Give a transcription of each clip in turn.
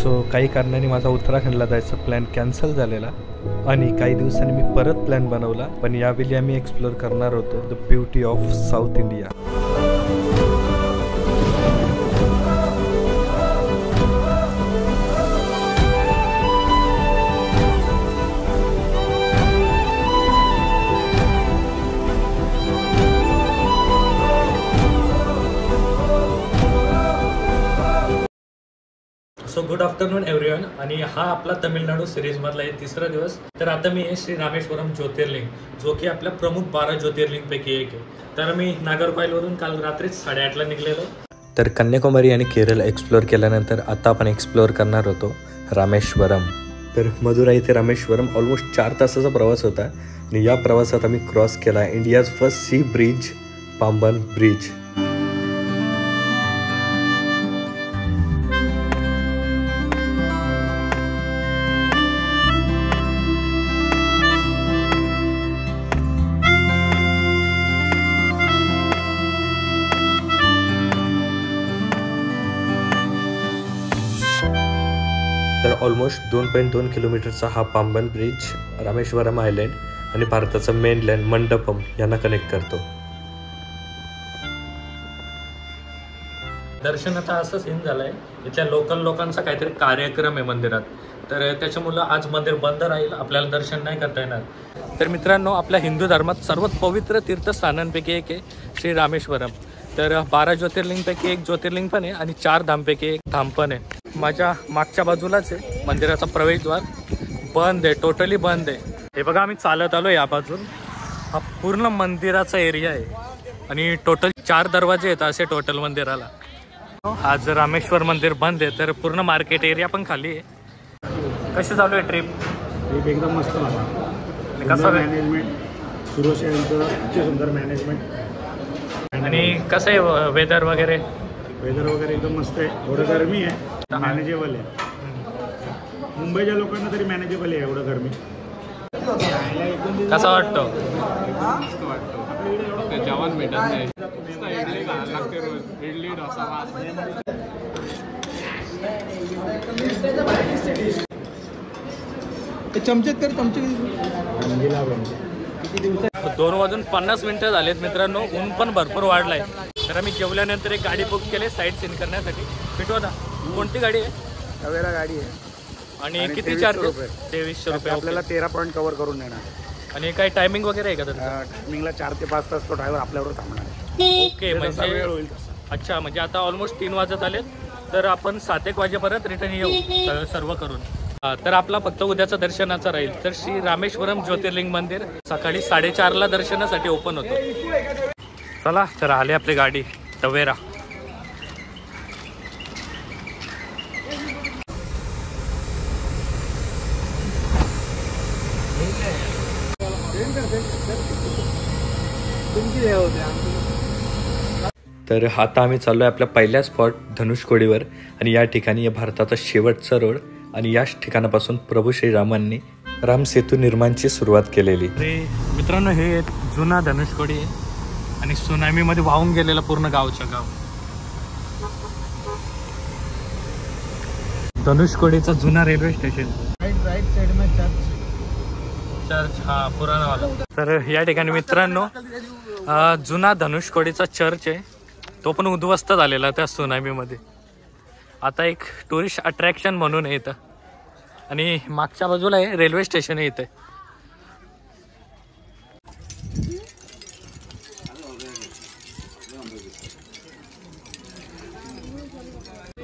So काही कारणाने माझा उत्तराखंडला जायचा प्लॅन कॅन्सल झालेला आणि काही दिवसांनी मी परत प्लॅन बनवला. पण यावेळी आम्ही एक्सप्लोअर करणार होतो the beauty of south India. So good afternoon everyone. आणि हा आपला तमिळनाडू सिरीजमधला तिसरा दिवस. तर आता मी आहे श्री रामेश्वरम ज्योतिर्लिंग, जो की आपल्या प्रमुख 12 ज्योतिर्लिंगपैकी एक आहे. तर मी नागरकोइलवरून काल रात्रीच 8:30ला निघलेलो. तर कन्याकुमारी आणि केरळ एक्सप्लोअर केल्यानंतर आता आपण एक्सप्लोअर करणार होतो रामेश्वरम. तर मदुराई ते रामेश्वरम ऑलमोस्ट 4 तासाचा प्रवास होता आणि या प्रवासात आम्ही क्रॉस केला India's first sea bridge, Pamban bridge. तर ऑलमोस्ट 2.2 किलोमीटरचा हा पांबन ब्रिज रामेश्वरम आयलँड आणि भारताचं मेनलँड मंडपम यांना कनेक्ट करतो. दर्शनाचा असा सीन झालाय, इथल्या लोकल लोकांचा काहीतरी कार्यक्रम आहे मंदिरात, तर त्याच्यामुळे आज मंदिर बंद राहील, आपल्याला दर्शन नाही करता येणार. तर मित्रांनो, आपल्या हिंदू धर्मात सर्वात पवित्र तीर्थस्थानांपैकी एक आहे श्री रामेश्वरम. तर 12 ज्योतिर्लिंगपैकी एक ज्योतिर्लिंग पण आहे आणि 4 धामपैकी एक धाम पण आहे. माझ्या मागच्या बाजूलाच आहे मंदिराचा प्रवेशद्वार, बंद आहे, टोटली बंद आहे. हे बघा, आम्ही चालत आलो या बाजून. हा पूर्ण मंदिराचा एरिया आहे आणि टोटल 4 दरवाजे आहेत असे टोटल मंदिराला. आज रामेश्वर मंदिर बंद आहे, तर पूर्ण मार्केट एरिया पण खाली आहे. कशी चालू आहे ट्रिप? एकदम मस्त झाला. कसं मॅनेजमेंट सुरेश यांचं अतिशय सुंदर मॅनेजमेंट. आणि कसं आहे वेदर वगैरे? वेदर वगैरे एकदम मस्त आहे. थोडं गरमी आहे, मॅनेजेबल आहे. मुंबईच्या लोकांना तरी मॅनेजेबल आहे एवढं गरमी. कसं वाटतं? जेवण भेटत नाही. इडली डोसा चमचेत कर. चमचे 2:50 झालेत मित्रांनो. ऊन पण भरपूर वाढलाय. तर आम्ही जेवल्यानंतर एक गाडी बुक केली साईट सीन करण्यासाठी. भेटू आता. कोणती गाडी आहे? तवेरा गाडी आहे. आणि किती चार्जेस? 2300 रुपये. आपल्याला 13 पॉईंट कव्हर करून देणार. आणि काही टायमिंग वगैरे आहे का त्याचं? टायमिंगला 4 ते 5 तास तो ड्रायव्हर आपल्यावर थांबणार. ओके, म्हणजे वेळ होईल तसा. अच्छा, म्हणजे आता ऑलमोस्ट 3 वाजत आलेत, तर आपण 7-1 वाजेपर्यंत रिटर्न येऊ सर्व करून. तर आपला फक्त उद्याचं दर्शनाचा राहील. तर श्री रामेश्वरम ज्योतिर्लिंग मंदिर सकाळी 4:30ला दर्शनासाठी ओपन होतो. चला, तर आले आपली गाडी तवेरा. तर आता आम्ही चाललो आहे आपल्या पहिल्या स्पॉट धनुषकोडीवर आणि या ठिकाणी भारताचा शेवटचा रोड आणि याच ठिकाणापासून प्रभू श्रीरामांनी राम सेतू निर्माणची सुरुवात केलेली. मित्रांनो, हे जुना धनुषकोडी आहे आणि सुनामीमध्ये वाहून गेलेला पूर्ण गावच्या गाव. धनुषकोडीचा जुना रेल्वे स्टेशन. राइट साइड में चर्च, हा पुराणा वाला. तर या ठिकाणी मित्रांनो जुना धनुषकोडीचा चर्च आहे, तो पण उद्ध्वस्त झालेला त्या सुनामीमध्ये. आता एक टुरिस्ट अट्रॅक्शन म्हणून आहे इथं. आणि मागच्या बाजूला आहे रेल्वे स्टेशन आहे इथे.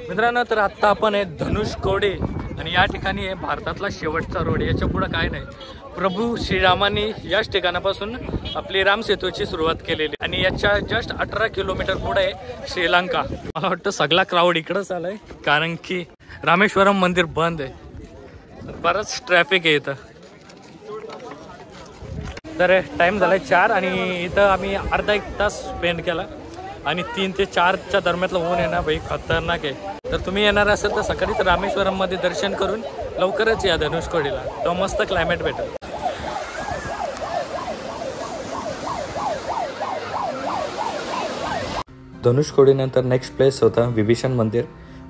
मित्रांनो, तर आत्ता आपण आहे धनुषकोडी आणि या ठिकाणी आहे भारतातला शेवटचा रोड. याच्या पुढं काय नाही. प्रभू श्रीरामांनी याच ठिकाणापासून आपली राम सेतूची सुरुवात केलेली आणि याच्या जस्ट 18 किलोमीटर पुढे आहे श्रीलंका. मला वाटतं सगळा क्राऊड इकडंच आलाय, कारण की रामेश्वरम मंदिर बंद आहे. बरंच ट्रॅफिक आहे इथं. तर टाइम झालाय 4 आणि इथं आम्ही अर्धा 1 तास स्पेंड केला आणि 3 ते 4च्या दरम्यानला ऊन आहे ना भाई, खतरनाक आहे. तर तुम्ही येणार असेल तर सकाळीच रामेश्वरम मध्ये दर्शन करून लवकरच या धनुषकोडीला, तो मस्त क्लायमेट भेटेल. धनुषकोडीनंतर नेक्स्ट प्लेस होता विभीषण मंदिर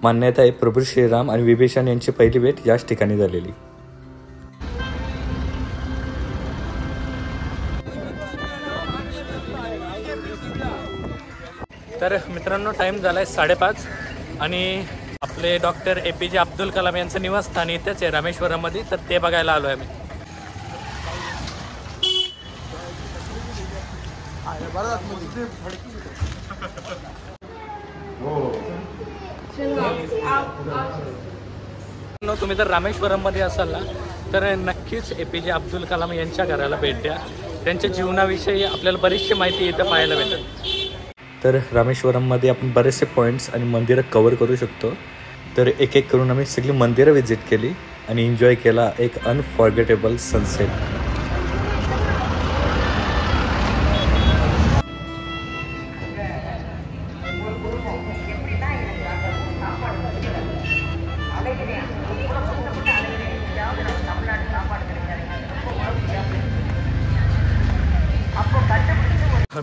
मान्यता आहे प्रभू श्रीराम आणि विभीषण यांची पहिली भेट याच ठिकाणी झालेली. तर मित्रांनो टाईम झाला आहे 5:30 आणि आपले डॉक्टर APJ अब्दुल कलाम यांचं निवासस्थान इथेच आहे रामेश्वरममध्ये. तर ते बघायला आलो आहे आम्ही. तुम्ही जर रामेश्वरममध्ये असाल ना तर नक्कीच APJ अब्दुल कलाम यांच्या घराला भेट द्या. त्यांच्या जीवनाविषयी आपल्याला बरीचशी माहिती इथं पाहायला भेटेल. तर रामेश्वरममध्ये आपण बरेचसे पॉईंट्स आणि मंदिरं कवर करू शकतो. तर एक एक करून आम्ही सगळी मंदिरं व्हिजिट केली आणि एन्जॉय केला एक अनफॉर्गेटेबल सनसेट.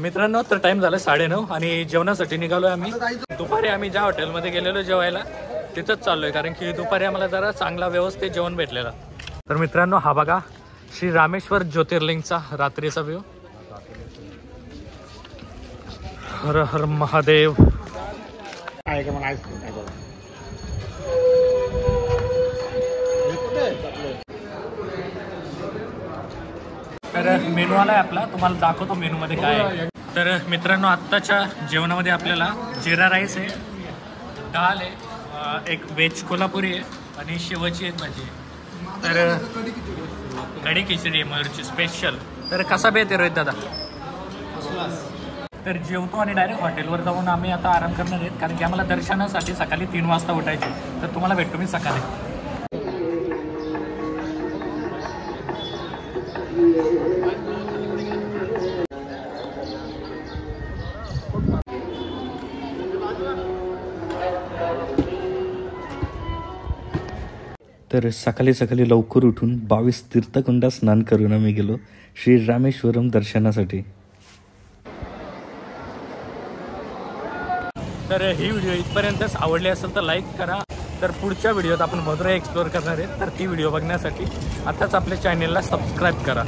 मित्रांनो तर टाइम झाला 9:30 आणि जेवणासाठी निघालोय आम्ही. दुपारी आम्ही ज्या हॉटेलमध्ये गेलेलो जेवायला तिथंच चाललोय, कारण की दुपारी आम्हाला जरा चांगला व्यवस्थित जेवण भेटलेला. तर मित्रांनो हा बघा श्री रामेश्वर ज्योतिर्लिंगचा रात्रीचा व्ह्यू. हर हर महादेव. तर मेनू आलाय आपला, तुम्हाला दाखवतो मेनू मध्ये काय आहे. तर मित्रांनो आत्ताच्या जेवणामध्ये आपल्याला जिरा राईस आहे, डाळ आहे, एक व्हेज कोल्हापुरी आहे आणि शेवची एक भाजी आहे. तर कढी खिचडी आहे मयूरची स्पेशल. तर कसा बेत आहे रोहित दादा? तर जेवतो आणि डायरेक्ट हॉटेलवर जाऊन आम्ही आता आराम करणार आहेत, कारण की आम्हाला दर्शनासाठी सकाळी 3 वाजता उठायचे. तर तुम्हाला भेटतो मी सकाळी. तर सकाळी सकाळी लवकर उठून 22 तीर्थकुंडात स्नान करून आम्ही गेलो श्री रामेश्वरम दर्शनासाठी. तर ही व्हिडिओ इथपर्यंतच आवडली असेल तर लाईक करा. तर पुढच्या व्हिडिओत आपण मदुराई एक्सप्लोअर करणार आहे. तर ती व्हिडिओ बघण्यासाठी आताच आपल्या चॅनेलला सबस्क्राईब करा.